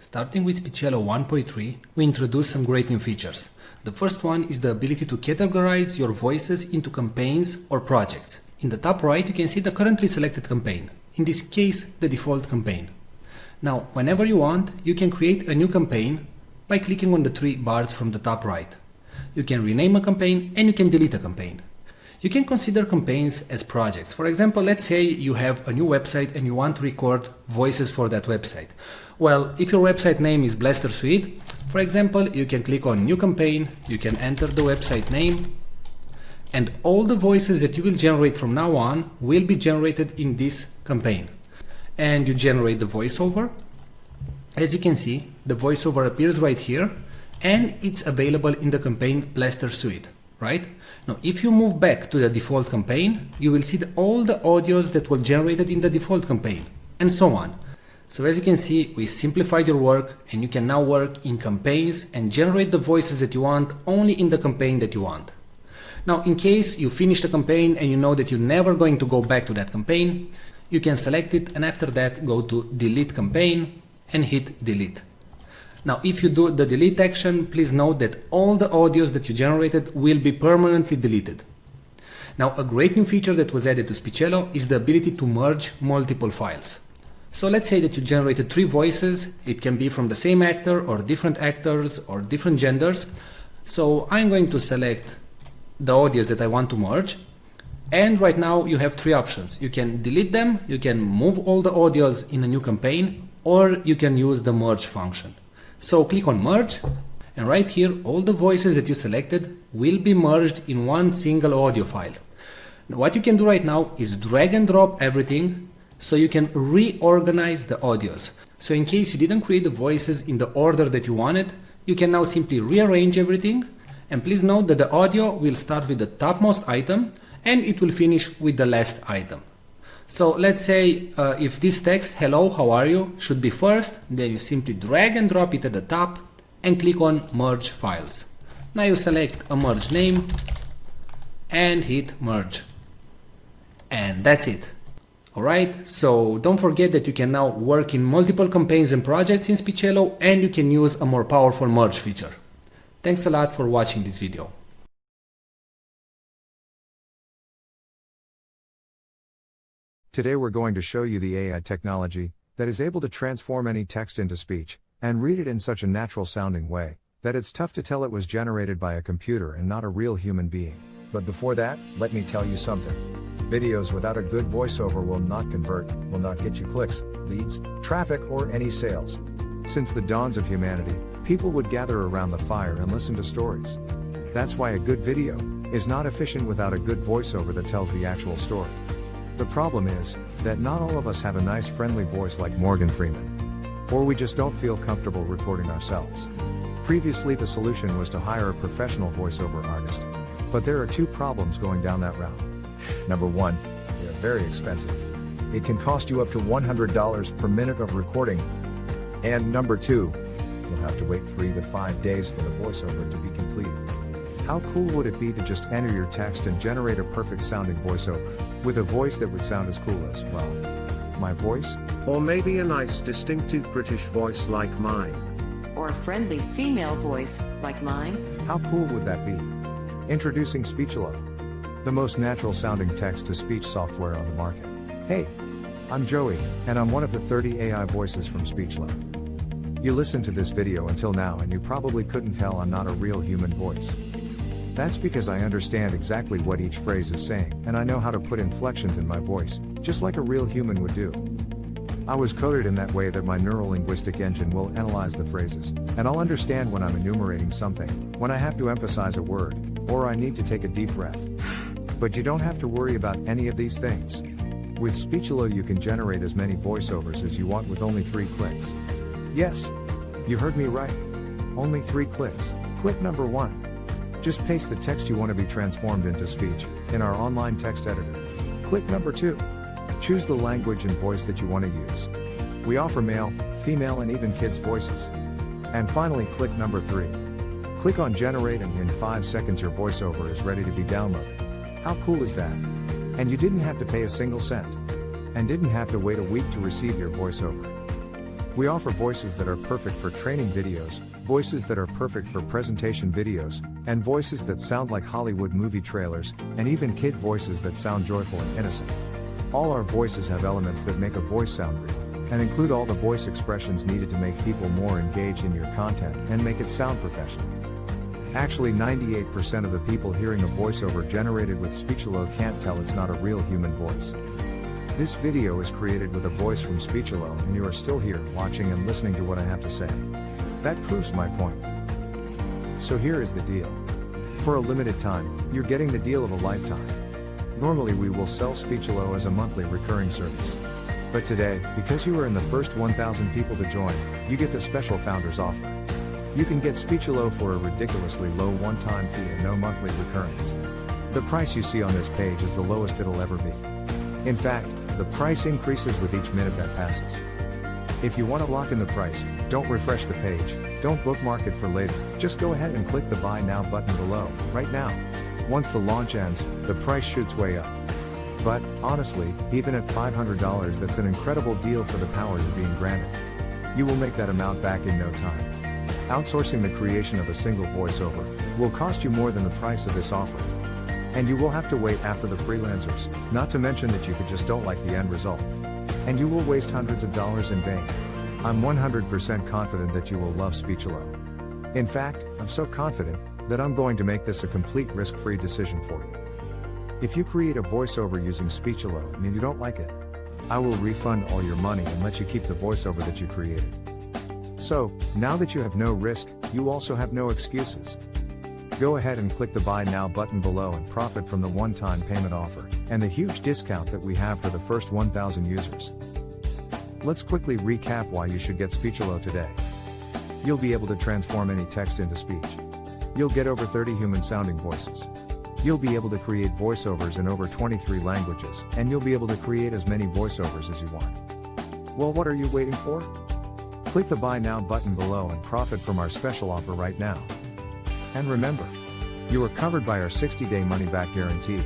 Starting with Speechelo 1.3, we introduced some great new features. The first one is the ability to categorize your voices into campaigns or projects. In the top right, you can see the currently selected campaign. In this case, the default campaign. Now, whenever you want, you can create a new campaign by clicking on the three bars from the top right. You can rename a campaign and you can delete a campaign. You can consider campaigns as projects. For example, let's say you have a new website and you want to record voices for that website. Well, if your website name is Blaster Suite, for example, you can click on New Campaign, you can enter the website name, and all the voices that you will generate from now on will be generated in this campaign. And you generate the voiceover. As you can see, the voiceover appears right here, and it's available in the campaign Blaster Suite, right? Now, if you move back to the default campaign, you will see all the audios that were generated in the default campaign, and so on. So as you can see, we simplified your work, and you can now work in campaigns and generate the voices that you want only in the campaign that you want. Now, in case you finish the campaign and you know that you're never going to go back to that campaign, you can select it and after that go to Delete Campaign and hit Delete. Now, if you do the delete action, please note that all the audios that you generated will be permanently deleted. Now, a great new feature that was added to Speechelo is the ability to merge multiple files. So let's say that you generated 3 voices. It can be from the same actor or different actors or different genders. So I'm going to select the audios that I want to merge. And right now you have 3 options. You can delete them, you can move all the audios in a new campaign, or you can use the merge function. So click on merge, and right here all the voices that you selected will be merged in one single audio file. Now, what you can do right now is drag and drop everything so you can reorganize the audios. So in case you didn't create the voices in the order that you wanted, you can now simply rearrange everything. And please note that the audio will start with the topmost item and it will finish with the last item. So let's say if this text, hello, how are you, should be first, then you simply drag and drop it at the top and click on merge files. Now you select a merge name and hit merge. And that's it. Alright, so don't forget that you can now work in multiple campaigns and projects in Speechelo, and you can use a more powerful merge feature. Thanks a lot for watching this video. Today we're going to show you the AI technology that is able to transform any text into speech and read it in such a natural sounding way that it's tough to tell it was generated by a computer and not a real human being. But before that, let me tell you something. Videos without a good voiceover will not convert, will not get you clicks, leads, traffic, or any sales. Since the dawns of humanity, people would gather around the fire and listen to stories. That's why a good video is not efficient without a good voiceover that tells the actual story. The problem is that not all of us have a nice friendly voice like Morgan Freeman. Or we just don't feel comfortable recording ourselves. Previously the solution was to hire a professional voiceover artist. But there are 2 problems going down that route. Number 1, they are very expensive. It can cost you up to $100 per minute of recording. And number 2, you'll have to wait 3 to 5 days for the voiceover to be completed. How cool would it be to just enter your text and generate a perfect sounding voiceover, with a voice that would sound as cool as, well, my voice? Or maybe a nice distinctive British voice like mine. Or a friendly female voice like mine? How cool would that be? Introducing Speechelo, the most natural sounding text-to-speech software on the market. Hey, I'm Joey, and I'm one of the 30 AI voices from Speechelo. You listened to this video until now and you probably couldn't tell I'm not a real human voice. That's because I understand exactly what each phrase is saying, and I know how to put inflections in my voice, just like a real human would do. I was coded in that way that my neuro-linguistic engine will analyze the phrases, and I'll understand when I'm enumerating something, when I have to emphasize a word, or I need to take a deep breath. But you don't have to worry about any of these things. With Speechelo you can generate as many voiceovers as you want with only 3 clicks. Yes, you heard me right. Only 3 clicks. Click number 1. Just paste the text you want to be transformed into speech in our online text editor. Click number 2. Choose the language and voice that you want to use. We offer male, female, and even kids' voices. And finally, click number 3. Click on generate and in 5 seconds your voiceover is ready to be downloaded. How cool is that? And you didn't have to pay a single cent. And didn't have to wait a week to receive your voiceover. We offer voices that are perfect for training videos, voices that are perfect for presentation videos, and voices that sound like Hollywood movie trailers, and even kid voices that sound joyful and innocent. All our voices have elements that make a voice sound real, and include all the voice expressions needed to make people more engaged in your content and make it sound professional. Actually, 98% of the people hearing a voiceover generated with Speechelo can't tell it's not a real human voice. This video is created with a voice from Speechelo, and you are still here, watching and listening to what I have to say. That proves my point. So here is the deal. For a limited time, you're getting the deal of a lifetime. Normally we will sell Speechelo as a monthly recurring service. But today, because you are in the first 1,000 people to join, you get the special founders offer. You can get Speechelo for a ridiculously low one-time fee and no monthly recurrings. The price you see on this page is the lowest it'll ever be. In fact, the price increases with each minute that passes. If you want to lock in the price, don't refresh the page, don't bookmark it for later, just go ahead and click the Buy Now button below, right now. Once the launch ends, the price shoots way up. But, honestly, even at $500 that's an incredible deal for the power you're being granted. You will make that amount back in no time. Outsourcing the creation of a single voiceover will cost you more than the price of this offer. And you will have to wait after the freelancers, not to mention that you just don't like the end result. And you will waste hundreds of dollars in vain. I'm 100% confident that you will love Speechelo. In fact, I'm so confident that I'm going to make this a complete risk-free decision for you. If you create a voiceover using Speechelo and you don't like it, I will refund all your money and let you keep the voiceover that you created. So, now that you have no risk, you also have no excuses. Go ahead and click the Buy Now button below and profit from the one-time payment offer, and the huge discount that we have for the first 1,000 users. Let's quickly recap why you should get Speechelo today. You'll be able to transform any text into speech. You'll get over 30 human-sounding voices. You'll be able to create voiceovers in over 23 languages, and you'll be able to create as many voiceovers as you want. Well, what are you waiting for? Click the Buy Now button below and profit from our special offer right now. And remember, you are covered by our 60-day money-back guarantee.